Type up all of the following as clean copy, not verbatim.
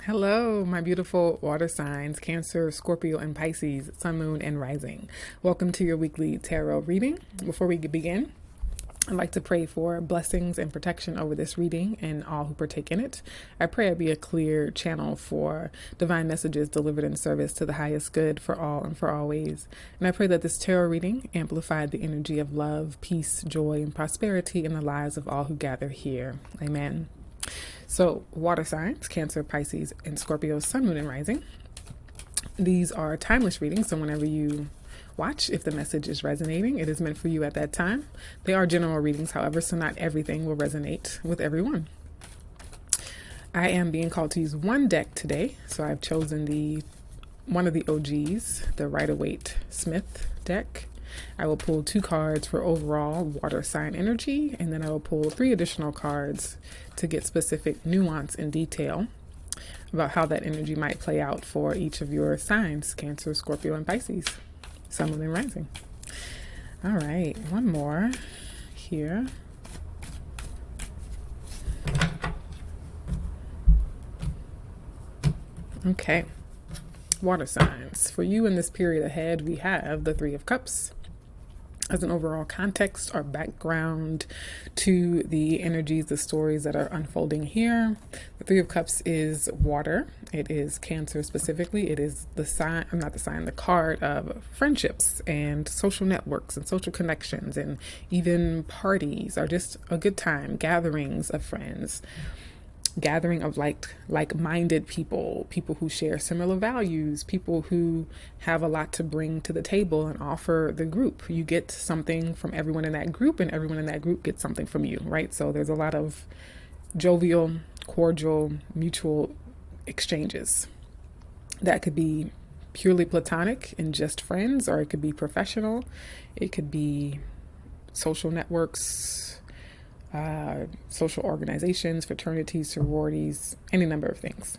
Hello, my beautiful water signs, Cancer, Scorpio, and Pisces, Sun, Moon, and Rising. Welcome to your weekly tarot reading. Before we begin, I'd like to pray for blessings and protection over this reading and all who partake in it. I pray I be a clear channel for divine messages delivered in service to the highest good for all and for always. And I pray that this tarot reading amplify the energy of love, peace, joy, and prosperity in the lives of all who gather here. Amen. So, water signs, Cancer, Pisces, and Scorpio, Sun, Moon, and Rising. These are timeless readings, so whenever you watch, if the message is resonating, it is meant for you at that time. They are general readings, however, so not everything will resonate with everyone. I am being called to use one deck today, so I've chosen one of the OGs, the Rider-Waite-Smith deck. I will pull 2 cards for overall water sign energy, and then I will pull 3 additional cards to get specific nuance and detail about how that energy might play out for each of your signs, Cancer, Scorpio, and Pisces, Sun, Moon, and Rising. All right, one more here. Okay, water signs. For you in this period ahead, we have the 3 of Cups as an overall context or background to the energies, the stories that are unfolding here. The 3 of Cups is water. It is Cancer specifically. It is the card of friendships and social networks and social connections and even parties or just a good time, gatherings of friends. Gathering of like-minded people who share similar values, people who have a lot to bring to the table and offer the group. You get something from everyone in that group, and everyone in that group gets something from you, right? So there's a lot of jovial, cordial, mutual exchanges. That could be purely platonic and just friends, or it could be professional. It could be social networks, social organizations, fraternities, sororities, any number of things.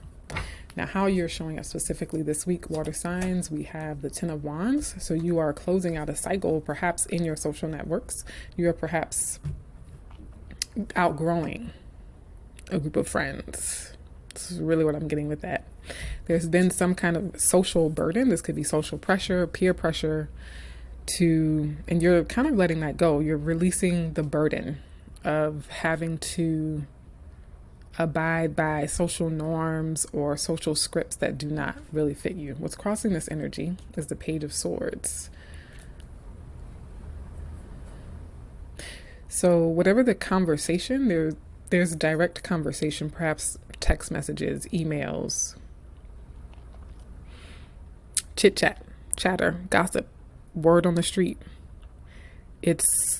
Now, how you're showing up specifically this week, water signs, we have the 10 of Wands. So you are closing out a cycle, perhaps in your social networks. You are perhaps outgrowing a group of friends. This is really what I'm getting with that. There's been some kind of social burden. This could be social pressure, peer pressure and you're kind of letting that go. You're releasing the burden of having to abide by social norms or social scripts that do not really fit you. What's crossing this energy is the Page of Swords. So whatever the conversation, there's direct conversation, perhaps text messages, emails, chit-chat, chatter, gossip, word on the street. It's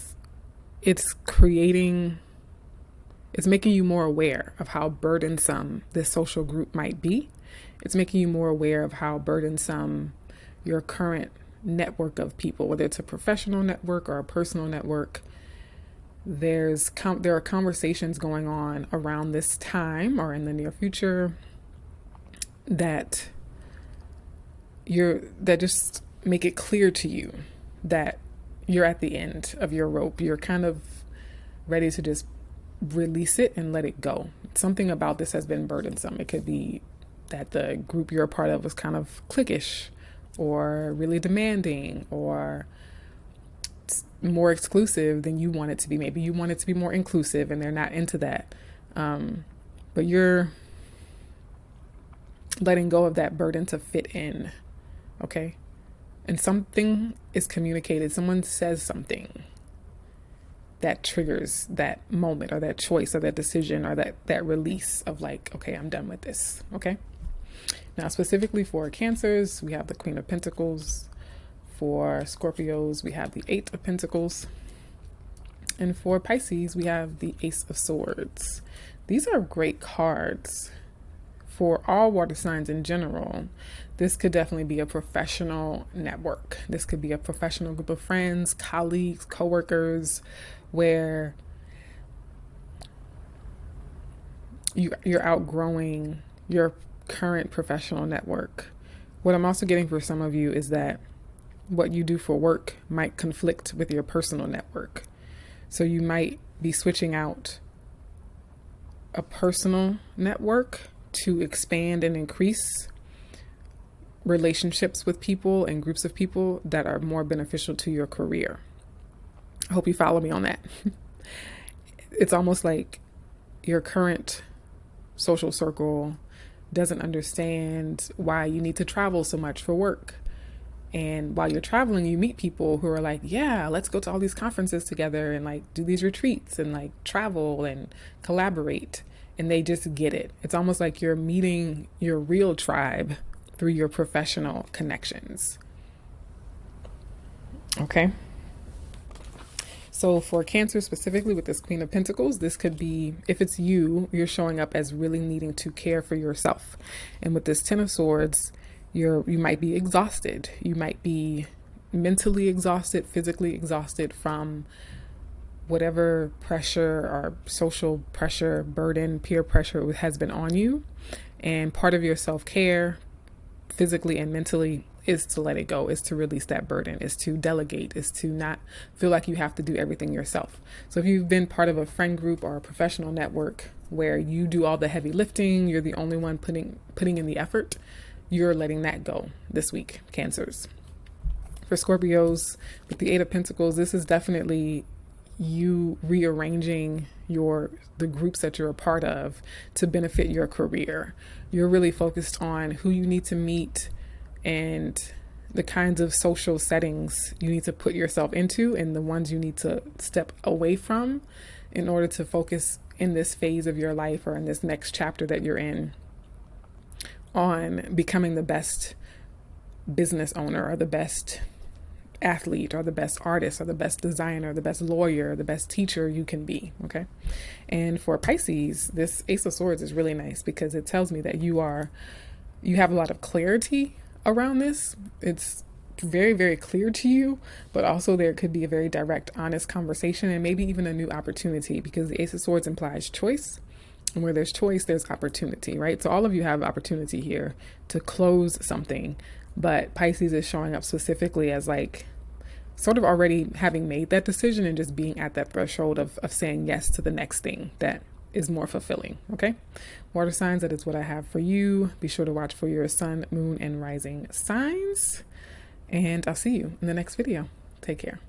making you more aware of how burdensome this social group might be. It's making you more aware of how burdensome your current network of people, whether it's a professional network or a personal network. There are conversations going on around this time or in the near future that just make it clear to you that you're at the end of your rope. You're kind of ready to just release it and let it go. Something about this has been burdensome. It could be that the group you're a part of was kind of cliquish or really demanding or more exclusive than you want it to be. Maybe you want it to be more inclusive and they're not into that. But you're letting go of that burden to fit in. Okay? And something is communicated. Someone says something that triggers that moment or that choice or that decision or that release of like, okay, I'm done with this. Okay. Now, specifically for Cancers, we have the Queen of Pentacles. For Scorpios, we have the 8 of Pentacles. And for Pisces, we have the Ace of Swords. These are great cards for all water signs in general. This could definitely be a professional network. This could be a professional group of friends, colleagues, coworkers, where you're outgrowing your current professional network. What I'm also getting for some of you is that what you do for work might conflict with your personal network. So you might be switching out a personal network to expand and increase relationships with people and groups of people that are more beneficial to your career. I hope you follow me on that. It's almost like your current social circle doesn't understand why you need to travel so much for work. And while you're traveling, you meet people who are like, yeah, let's go to all these conferences together and like do these retreats and like travel and collaborate. And they just get it. It's almost like you're meeting your real tribe through your professional connections. Okay. So for Cancer specifically with this Queen of Pentacles, this could be, if it's you, you're showing up as really needing to care for yourself. And with this Ten of Swords, you might be exhausted. You might be mentally exhausted, physically exhausted from whatever pressure or social pressure, burden, peer pressure has been on you. And part of your self-care, physically and mentally, is to let it go, is to release that burden, is to delegate, is to not feel like you have to do everything yourself. So if you've been part of a friend group or a professional network where you do all the heavy lifting, you're the only one putting in the effort, you're letting that go this week, Cancers. For Scorpios, with the Eight of Pentacles, this is definitely you rearranging the groups that you're a part of to benefit your career. You're really focused on who you need to meet and the kinds of social settings you need to put yourself into and the ones you need to step away from in order to focus in this phase of your life or in this next chapter that you're in on becoming the best business owner or the best athlete or the best artist or the best designer, the best lawyer, the best teacher you can be. Okay. And for Pisces, this Ace of Swords is really nice because it tells me that you have a lot of clarity around this. It's very, very clear to you, but also there could be a very direct, honest conversation and maybe even a new opportunity, because the Ace of Swords implies choice. And where there's choice, there's opportunity, right? So all of you have opportunity here to close something, but Pisces is showing up specifically as like sort of already having made that decision and just being at that threshold of saying yes to the next thing that is more fulfilling. Okay. Water signs, that is what I have for you. Be sure to watch for your sun, moon, and rising signs. And I'll see you in the next video. Take care.